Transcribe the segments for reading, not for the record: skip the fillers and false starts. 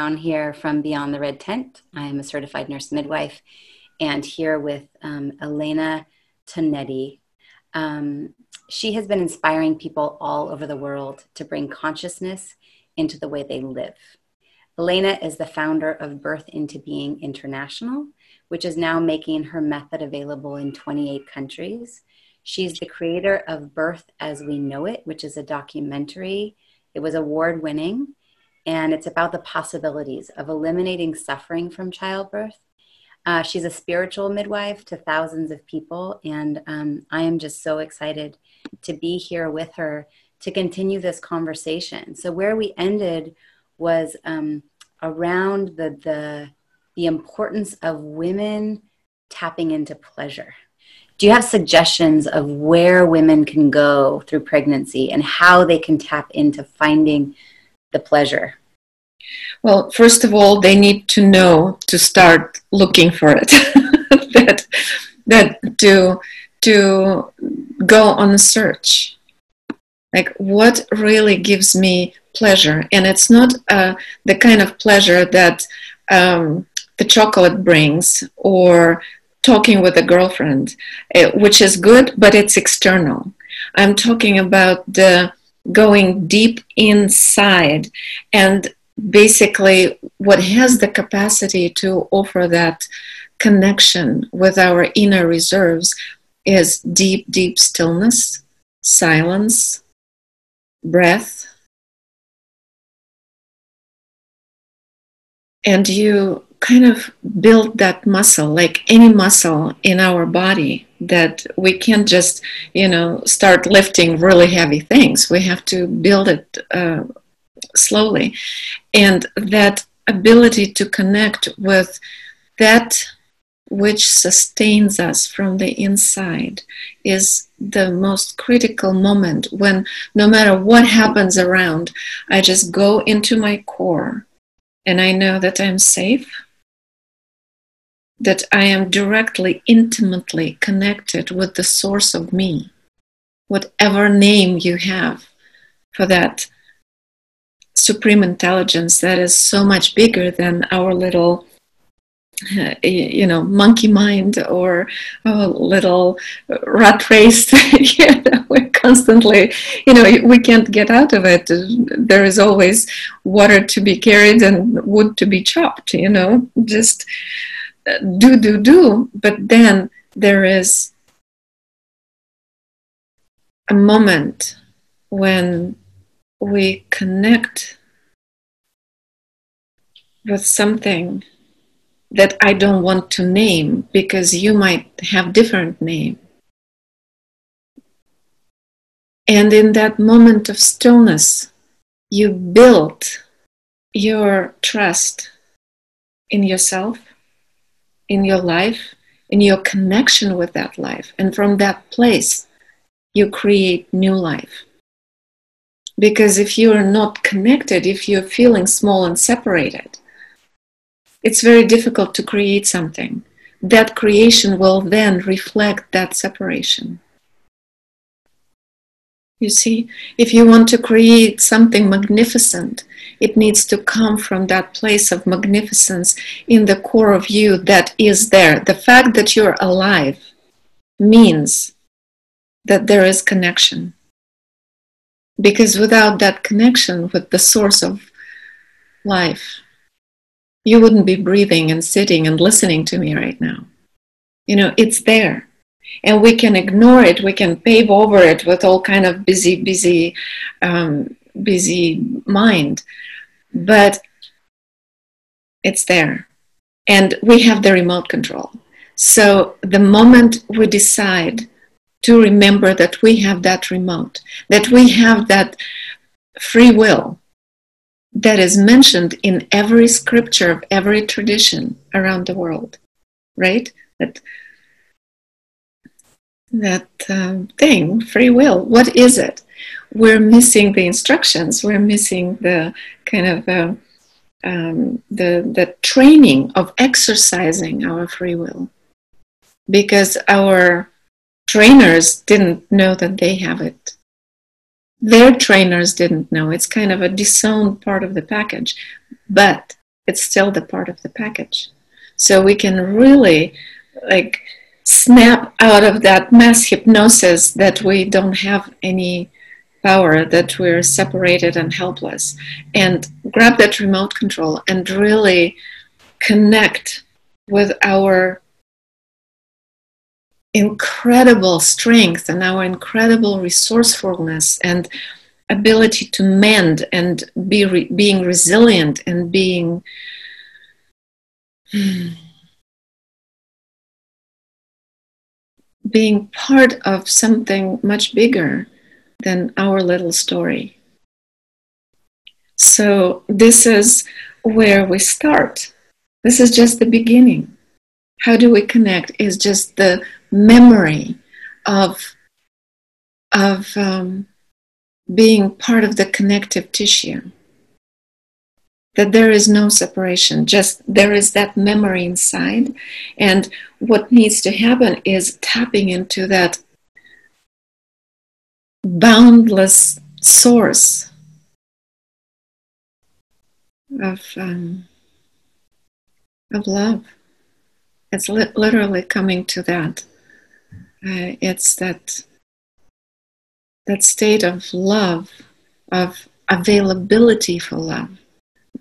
Brown here from Beyond the Red Tent. I am a certified nurse midwife and here with Elena Tonetti. She has been inspiring people all over the world to bring consciousness into the way they live. Elena is the founder of Birth into Being International, which is now making her method available in 28 countries. She's the creator of Birth as We Know It, which is a documentary. It was award-winning, and it's about the possibilities of eliminating suffering from childbirth. She's a spiritual midwife to thousands of people, and I am just so excited to be here with her to continue this conversation. So where we ended was around the importance of women tapping into pleasure. Do you have suggestions of where women can go through pregnancy and how they can tap into finding the pleasure? Well, first of all, they need to know to start looking for it. that to go on a search. Like, what really gives me pleasure? And it's not the kind of pleasure that the chocolate brings, or talking with a girlfriend, which is good, but it's external. I'm talking about the going deep inside, and basically what has the capacity to offer that connection with our inner reserves is deep, deep stillness, silence, breath. And you kind of build that muscle, like any muscle in our body, that we can't just, start lifting really heavy things. We have to build it slowly. And that ability to connect with that which sustains us from the inside is the most critical moment, when no matter what happens around, I just go into my core and I know that I'm safe, that I am directly, intimately connected with the source of me, whatever name you have for that supreme intelligence that is so much bigger than our little, monkey mind or a little rat race. We're constantly, we can't get out of it. There is always water to be carried and wood to be chopped, just do. But then there is a moment when we connect with something that I don't want to name, because you might have different name. And in that moment of stillness, you build your trust in yourself, in your life, in your connection with that life. And from that place, you create new life. Because if you are not connected, if you're feeling small and separated, it's very difficult to create something. That creation will then reflect that separation. You see, if you want to create something magnificent, it needs to come from that place of magnificence in the core of you that is there. The fact that you're alive means that there is connection. Because without that connection with the source of life, you wouldn't be breathing and sitting and listening to me right now. It's there. And we can ignore it. We can pave over it with all kind of busy mind. But it's there. And we have the remote control. So the moment we decide to remember that we have that remote, that we have that free will, that is mentioned in every scripture of every tradition around the world, right? That thing, free will, what is it? We're missing the instructions. We're missing the kind of the training of exercising our free will, because our trainers didn't know that they have it. Their trainers didn't know. It's kind of a disowned part of the package. But it's still the part of the package. So we can really like snap out of that mass hypnosis that we don't have any power, that we're separated and helpless, and grab that remote control and really connect with our incredible strength and our incredible resourcefulness and ability to mend and being resilient and being part of something much bigger than our little story. So this is where we start. This is just the beginning. How do we connect is just the memory of being part of the connective tissue. That there is no separation, just there is that memory inside. And what needs to happen is tapping into that boundless source of love. It's literally coming to that. It's that state of love, of availability for love,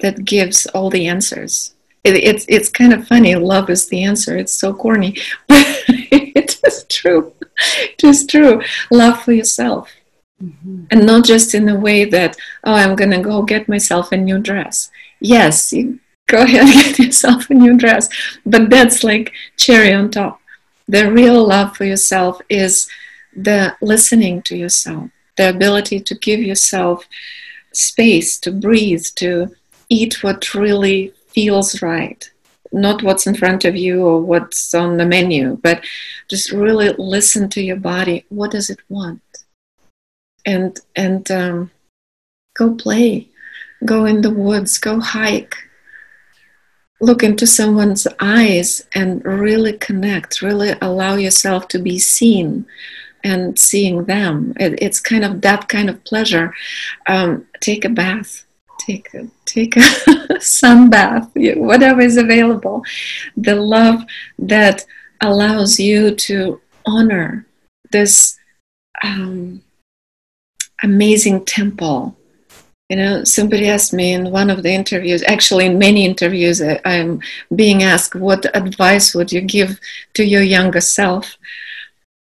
that gives all the answers. It's kind of funny. Love is the answer. It's so corny, but it is true. It is true. Love for yourself. Mm-hmm. And not just in a way that, oh, I'm going to go get myself a new dress. Yes, you go ahead and get yourself a new dress. But that's like cherry on top. The real love for yourself is the listening to yourself, the ability to give yourself space to breathe, to eat what really feels right, not what's in front of you or what's on the menu, but just really listen to your body. What does it want? And go play, go in the woods, go hike, look into someone's eyes and really connect, really allow yourself to be seen and seeing them. It's kind of that kind of pleasure. Take a bath. Take a sun bath, whatever is available. The love that allows you to honor this amazing temple. You know, somebody asked me in one of the interviews, actually in many interviews, I'm being asked, what advice would you give to your younger self?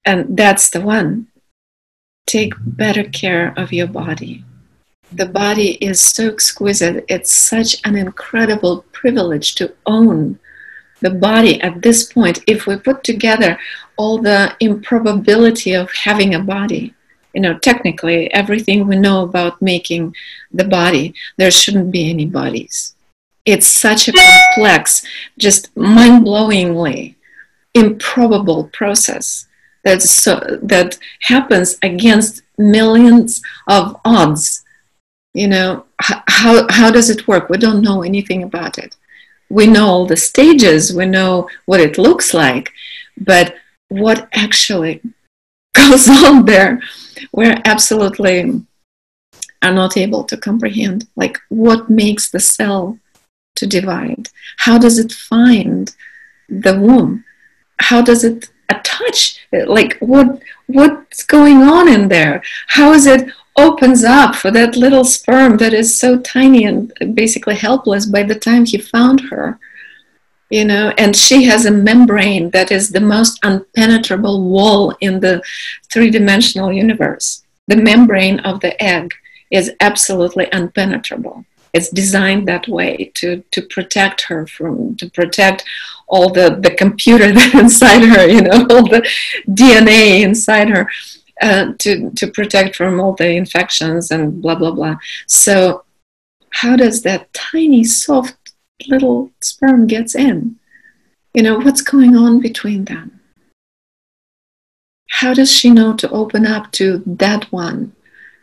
And that's the one. Take better care of your body. The body is so exquisite. It's such an incredible privilege to own the body at this point. If we put together all the improbability of having a body, you know, technically everything we know about making the body, there shouldn't be any bodies. It's such a complex, just mind-blowingly improbable process that happens against millions of odds. You know, how does it work? We don't know anything about it. We know all the stages, we know what it looks like, but what actually goes on there, we're absolutely are not able to comprehend. Like, what makes the cell to divide? How does it find the womb? How does it attach? Like, what's going on in there? How is it opens up for that little sperm that is so tiny and basically helpless by the time he found her, you know, and she has a membrane that is the most impenetrable wall in the three-dimensional universe. The membrane of the egg is absolutely impenetrable. It's designed that way to protect her to protect all the computer that's inside her, you know, all the DNA inside her. To protect from all the infections and blah, blah, blah. So how does that tiny, soft little sperm gets in? You know, what's going on between them? How does she know to open up to that one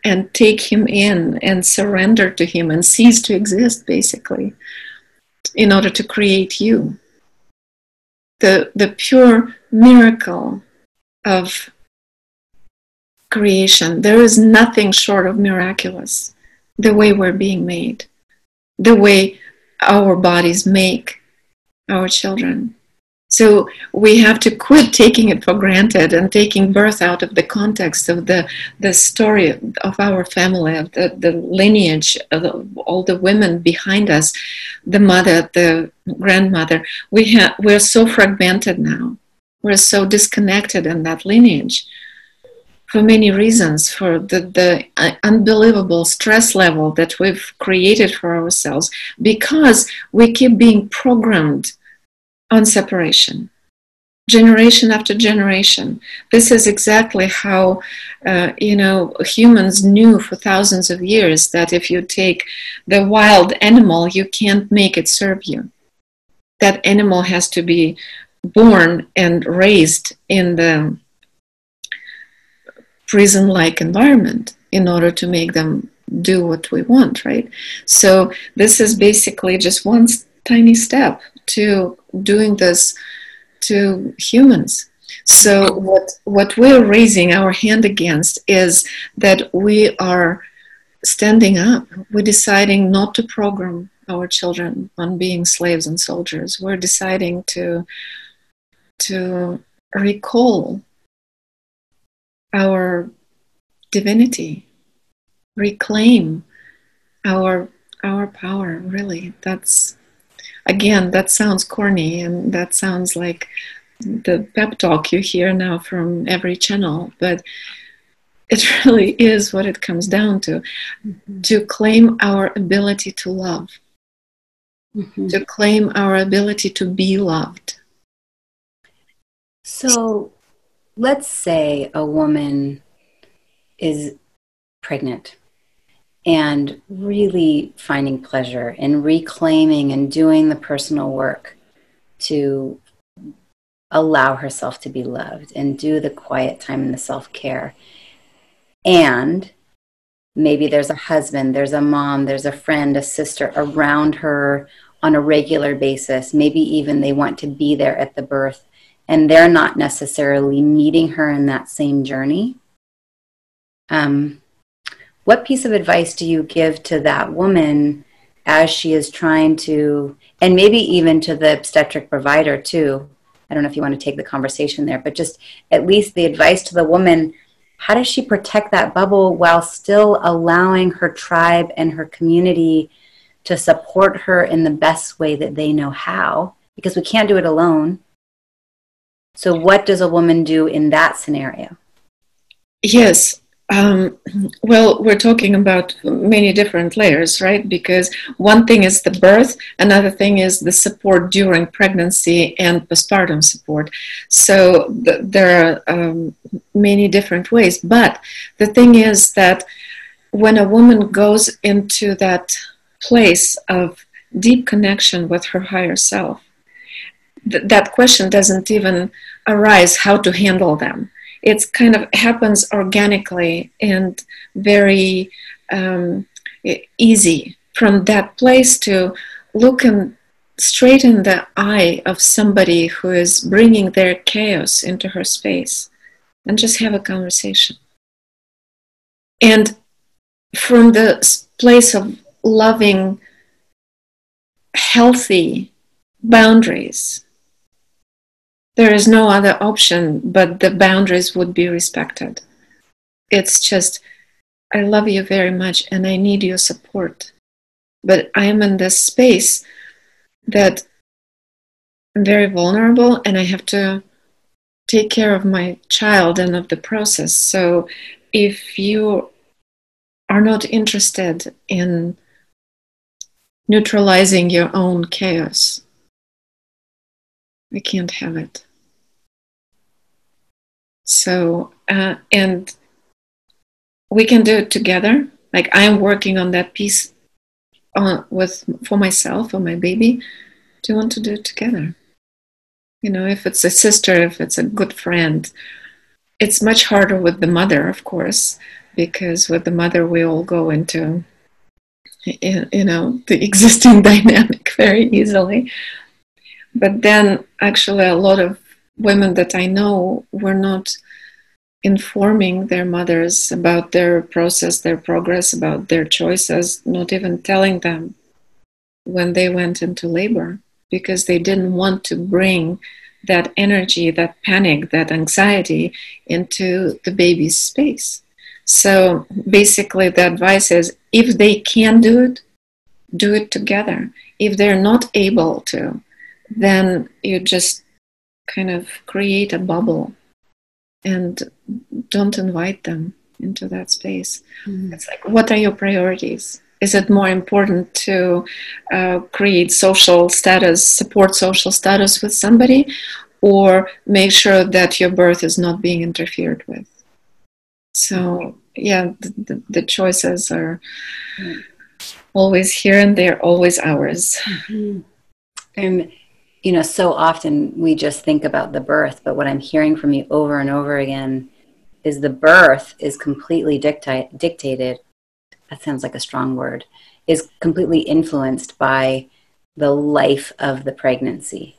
and take him in and surrender to him and cease to exist, basically, in order to create you? The pure miracle of creation. There is nothing short of miraculous. The way we're being made, the way our bodies make our children. So we have to quit taking it for granted and taking birth out of the context of the story of our family, of the lineage of all the women behind us, the mother, the grandmother. We're so fragmented now. We're so disconnected in that lineage for many reasons, for the unbelievable stress level that we've created for ourselves, because we keep being programmed on separation, generation after generation. This is exactly how humans knew for thousands of years that if you take the wild animal, you can't make it serve you. That animal has to be born and raised in the prison-like environment in order to make them do what we want, right? So this is basically just one tiny step to doing this to humans. So what we're raising our hand against is that we are standing up. We're deciding not to program our children on being slaves and soldiers. We're deciding to recall our divinity, reclaim our power. Really, that's, again, that sounds corny, and that sounds like the pep talk you hear now from every channel, but it really is what it comes down to. Mm-hmm. To claim our ability to love, mm-hmm. to claim our ability to be loved. So let's say a woman is pregnant and really finding pleasure in reclaiming and doing the personal work to allow herself to be loved and do the quiet time and the self-care. And maybe there's a husband, there's a mom, there's a friend, a sister around her on a regular basis. Maybe even they want to be there at the birth, and they're not necessarily meeting her in that same journey. What piece of advice do you give to that woman as she is trying to, and maybe even to the obstetric provider too? I don't know if you want to take the conversation there, but just at least the advice to the woman, how does she protect that bubble while still allowing her tribe and her community to support her in the best way that they know how? Because we can't do it alone. So what does a woman do in that scenario? Yes. Well, we're talking about many different layers, right? Because one thing is the birth, another thing is the support during pregnancy and postpartum support. So there are many different ways. But the thing is that when a woman goes into that place of deep connection with her higher self, that question doesn't even arise how to handle them. It kind of happens organically and very easy from that place to look straight in the eye of somebody who is bringing their chaos into her space and just have a conversation. And from the place of loving, healthy boundaries, there is no other option, but the boundaries would be respected. It's just, I love you very much and I need your support. But I am in this space that I'm very vulnerable and I have to take care of my child and of the process. So if you are not interested in neutralizing your own chaos, I can't have it. So, and we can do it together. Like I'm working on that piece for myself, for my baby. Do you want to do it together? You know, if it's a sister, if it's a good friend. It's much harder with the mother, of course, because with the mother we all go into, the existing dynamic very easily. But then actually a lot of women that I know were not informing their mothers about their process, their progress, about their choices, not even telling them when they went into labor, because they didn't want to bring that energy, that panic, that anxiety into the baby's space. So basically the advice is, if they can do it together. If they're not able to, then you just kind of create a bubble and don't invite them into that space. Mm-hmm. It's like, what are your priorities? Is it more important to create social status, support social status with somebody, or make sure that your birth is not being interfered with? So, yeah, the choices are always here, and they're always ours. Mm-hmm. And, you know, so often we just think about the birth, but what I'm hearing from you over and over again is the birth is completely dictated. That sounds like a strong word. Is completely influenced by the life of the pregnancy,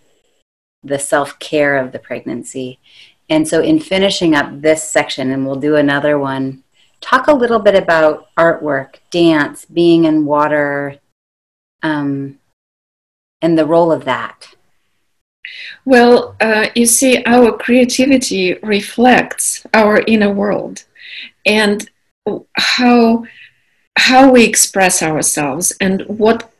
the self-care of the pregnancy. And so in finishing up this section, and we'll do another one, talk a little bit about artwork, dance, being in water, and the role of that. Well, you see, our creativity reflects our inner world, and how we express ourselves, and what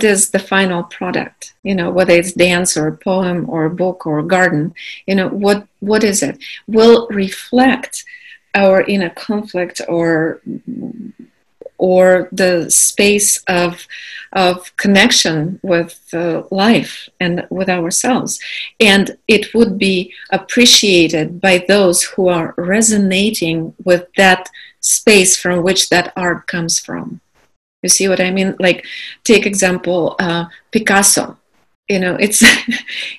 is the final product, you know, whether it's dance or a poem or a book or a garden, you know, what is it, will reflect our inner conflict or the space of connection with life and with ourselves. And it would be appreciated by those who are resonating with that space from which that art comes from. You see what I mean? Like, take example, Picasso. You know, it's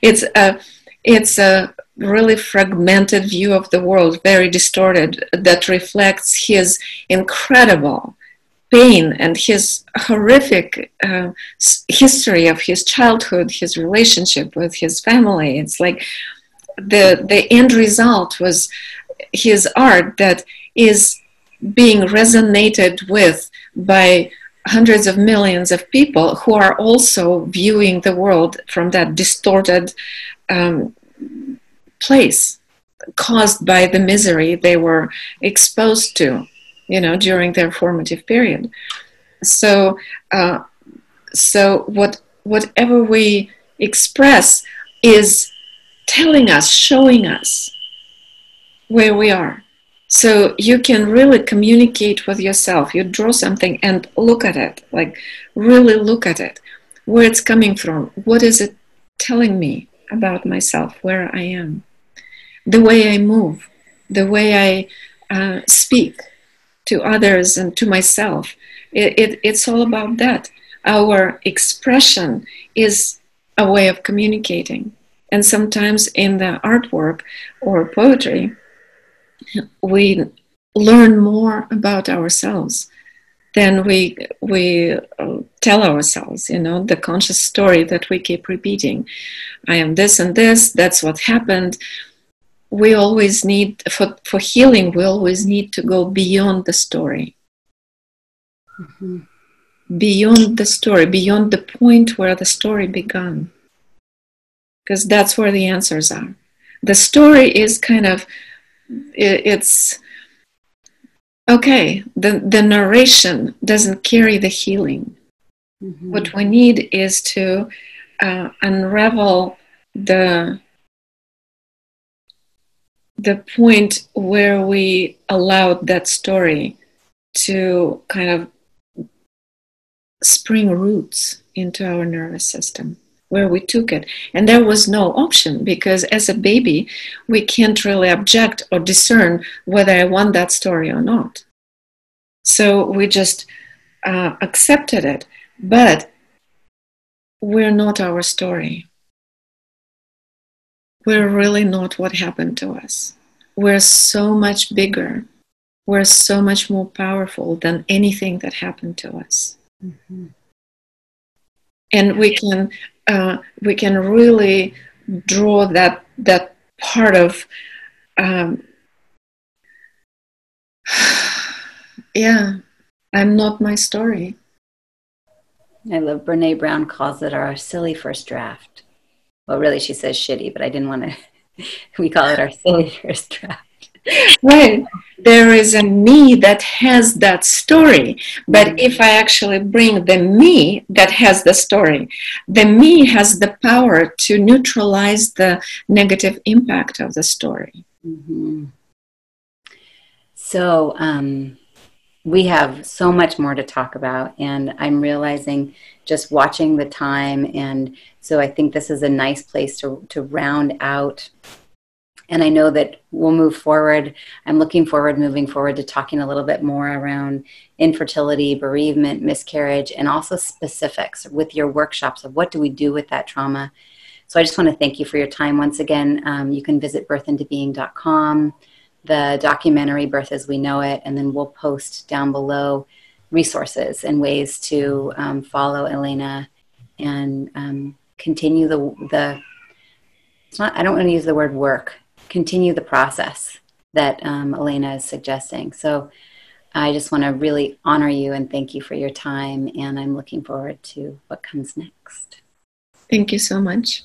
it's a really fragmented view of the world, very distorted, that reflects his incredible pain and his horrific history of his childhood, his relationship with his family. It's like the end result was his art that is being resonated with by hundreds of millions of people who are also viewing the world from that distorted place caused by the misery they were exposed to, you know, during their formative period. So whatever we express is telling us, showing us where we are. So you can really communicate with yourself. You draw something and look at it, like really look at it, where it's coming from. What is it telling me about myself, where I am, the way I move, the way I speak to others and to myself. It's all about that. Our expression is a way of communicating. And sometimes in the artwork or poetry, we learn more about ourselves than we tell ourselves, you know, the conscious story that we keep repeating. I am this and this, that's what happened. We always need, for healing, we always need to go beyond the story. Mm-hmm. Beyond the story, beyond the point where the story began. Because that's where the answers are. The story is kind of, it's okay, the narration doesn't carry the healing. Mm-hmm. What we need is to unravel the point where we allowed that story to kind of spring roots into our nervous system, where we took it. And there was no option, because as a baby, we can't really object or discern whether I want that story or not. So we just accepted it. But we're not our story. We're really not what happened to us. We're so much bigger. We're so much more powerful than anything that happened to us. Mm-hmm. And we can really draw that part of yeah, I'm not my story. I love Brene Brown calls it our silly first draft. Well, really, she says shitty, but I didn't want to. We call it our silly first draft. Right. There is a me that has that story. But Mm-hmm. if I actually bring the me that has the story, the me has the power to neutralize the negative impact of the story. Mm-hmm. So, we have so much more to talk about, and I'm realizing just watching the time, and so I think this is a nice place to round out. And I know that we'll move forward. I'm looking forward, moving forward to talking a little bit more around infertility, bereavement, miscarriage, and also specifics with your workshops of what do we do with that trauma. So I just want to thank you for your time once again. You can visit birthintobeing.com, the documentary Birth as We Know It, and then we'll post down below resources and ways to follow Elena and continue the it's not, I don't want to use the word work, continue the process that Elena is suggesting. So I just want to really honor you and thank you for your time, and I'm looking forward to what comes next. Thank you so much.